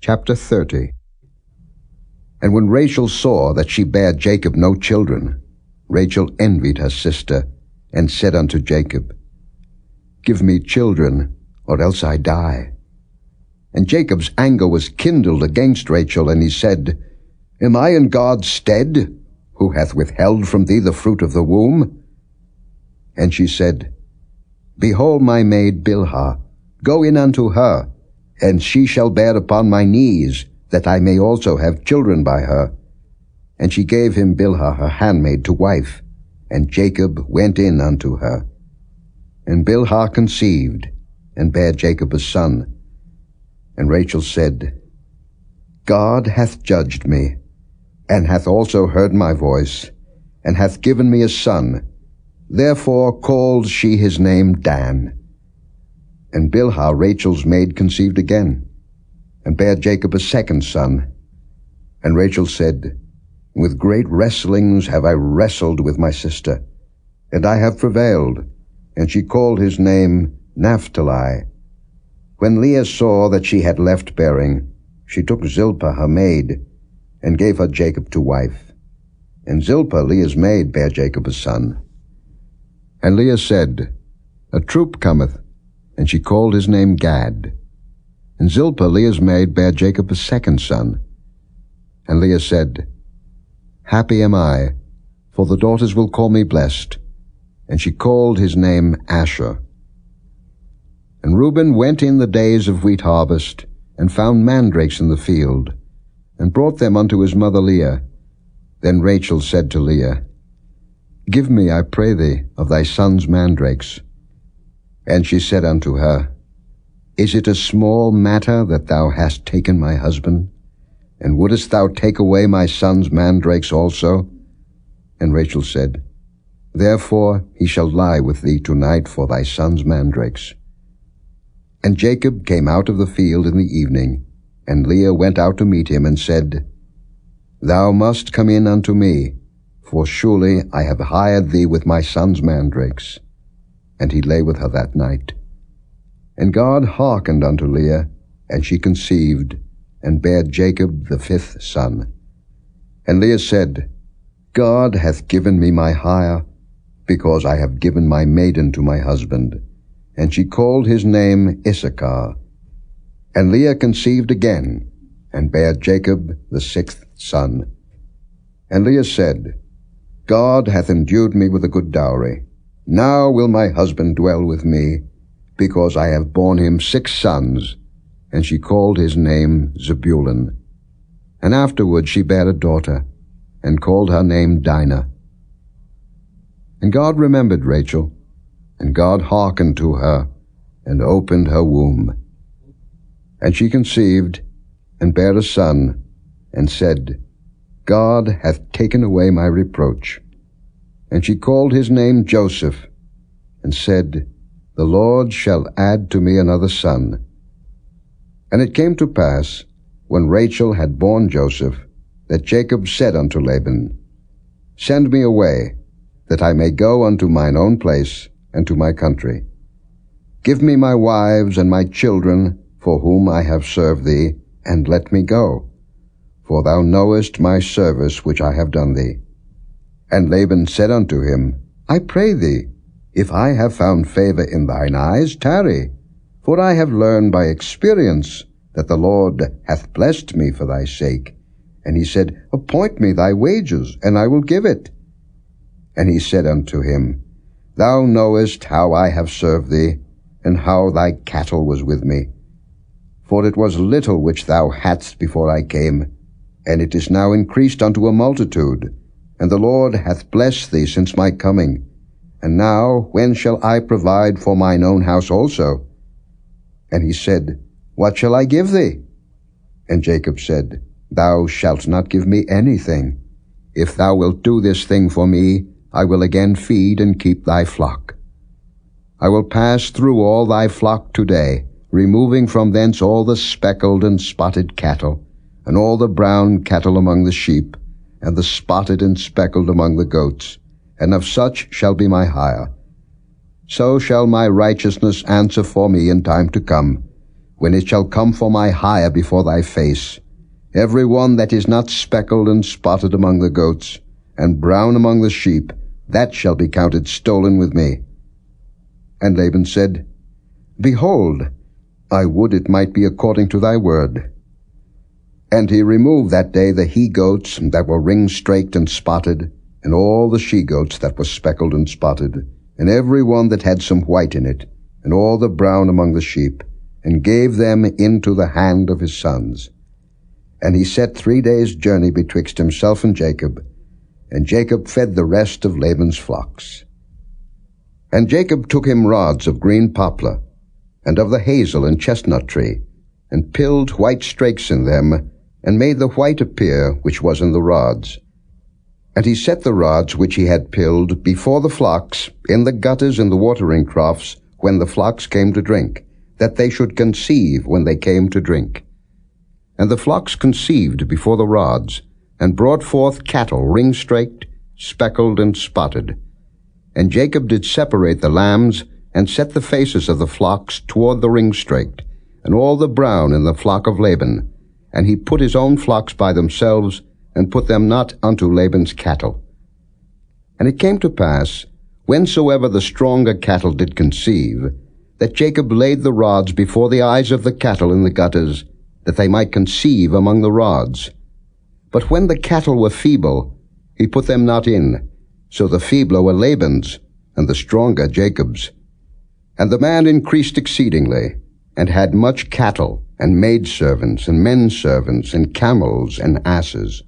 Chapter 30. And when Rachel saw that she bare Jacob no children, Rachel envied her sister, and said unto Jacob, Give me children, or else I die. And Jacob's anger was kindled against Rachel, and he said, Am I in God's stead, who hath withheld from thee the fruit of the womb? And she said, Behold my maid Bilhah, go in unto her, and she shall bear upon my knees, that I may also have children by her. And she gave him Bilhah her handmaid to wife, and Jacob went in unto her. And Bilhah conceived, and bare Jacob a son. And Rachel said, God hath judged me, and hath also heard my voice, and hath given me a son. Therefore called she his name Dan. And Bilhah Rachel's maid conceived again, and bare Jacob a second son. And Rachel said, With great wrestlings have I wrestled with my sister, and I have prevailed. And she called his name Naphtali. When Leah saw that she had left bearing, she took Zilpah her maid, and gave her Jacob to wife. And Zilpah Leah's maid bare Jacob a son. And Leah said, A troop cometh, and she called his name Gad. And Zilpah Leah's maid bare Jacob a second son. And Leah said, Happy am I, for the daughters will call me blessed. And she called his name Asher. And Reuben went in the days of wheat harvest, and found mandrakes in the field, and brought them unto his mother Leah. Then Rachel said to Leah, Give me, I pray thee, of thy son's mandrakes. And she said unto her, Is it a small matter that thou hast taken my husband? And wouldest thou take away my son's mandrakes also? And Rachel said, Therefore he shall lie with thee tonight for thy son's mandrakes. And Jacob came out of the field in the evening, and Leah went out to meet him, and said, Thou must come in unto me, for surely I have hired thee with my son's mandrakes. And he lay with her that night. And God hearkened unto Leah, and she conceived, and bare Jacob the fifth son. And Leah said, God hath given me my hire, because I have given my maiden to my husband. And she called his name Issachar. And Leah conceived again, and bare Jacob the sixth son. And Leah said, God hath endued me with a good dowry. Now will my husband dwell with me, because I have borne him 6 sons. And she called his name Zebulun. And afterward she bare a daughter, and called her name Dinah. And God remembered Rachel, and God hearkened to her, and opened her womb. And she conceived, and bare a son, and said, God hath taken away my reproach. And she called his name Joseph, and said, The Lord shall add to me another son. And it came to pass, when Rachel had borne Joseph, that Jacob said unto Laban, Send me away, that I may go unto mine own place, and to my country. Give me my wives and my children, for whom I have served thee, and let me go. For thou knowest my service which I have done thee. And Laban said unto him, I pray thee, if I have found favor in thine eyes, tarry. For I have learned by experience that the Lord hath blessed me for thy sake. And he said, Appoint me thy wages, and I will give it. And he said unto him, Thou knowest how I have served thee, and how thy cattle was with me. For it was little which thou hadst before I came, and it is now increased unto a multitude. And the Lord hath blessed thee since my coming. And now when shall I provide for mine own house also? And he said, What shall I give thee? And Jacob said, Thou shalt not give me anything. If thou wilt do this thing for me, I will again feed and keep thy flock. I will pass through all thy flock today, removing from thence all the speckled and spotted cattle, and all the brown cattle among the sheep, and the spotted and speckled among the goats, and of such shall be my hire. So shall my righteousness answer for me in time to come, when it shall come for my hire before thy face, every one that is not speckled and spotted among the goats, and brown among the sheep, that shall be counted stolen with me. And Laban said, Behold, I would it might be according to thy word. And he removed that day the he-goats that were ring-straked and spotted, and all the she-goats that were speckled and spotted, and every one that had some white in it, and all the brown among the sheep, and gave them into the hand of his sons. And he set 3 days' journey betwixt himself and Jacob fed the rest of Laban's flocks. And Jacob took him rods of green poplar, and of the hazel and chestnut tree, and pilled white strakes in them, and made the white appear which was in the rods. And he set the rods which he had pilled before the flocks in the gutters and the watering troughs when the flocks came to drink, that they should conceive when they came to drink. And the flocks conceived before the rods, and brought forth cattle ring-straked, speckled, and spotted. And Jacob did separate the lambs, and set the faces of the flocks toward the ring-straked, and all the brown in the flock of Laban. And he put his own flocks by themselves, and put them not unto Laban's cattle. And it came to pass, whensoever the stronger cattle did conceive, that Jacob laid the rods before the eyes of the cattle in the gutters, that they might conceive among the rods. But when the cattle were feeble, he put them not in, so the feebler were Laban's, and the stronger Jacob's. And the man increased exceedingly, and had much cattle, and maidservants, and menservants, and camels, and asses.